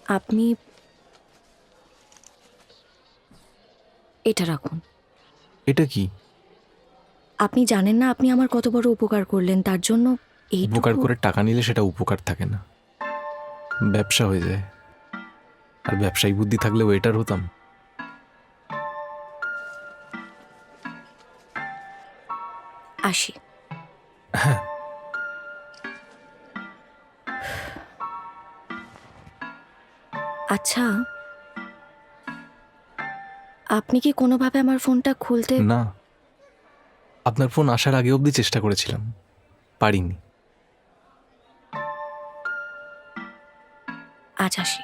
আপনি এটা রাখুন। এটা কি? আপনি জানেন না আপনি আমার কত বড় উপকার করলেন, তার জন্য উপকার এইটুকু। করে টাকা নিলে সেটা উপকার থাকে না, ব্যবসা হয়ে যায়। আর ব্যবসায়ী বুদ্ধি থাকলে ওয়েটার হতাম। আসি। হ্যাঁ। আচ্ছা, আপনি কি কোনোভাবে আমার ফোনটা খুলতে? না, আপনার ফোন আসার আগে অবধি চেষ্টা করেছিলাম, পারিনি। আজ আসি।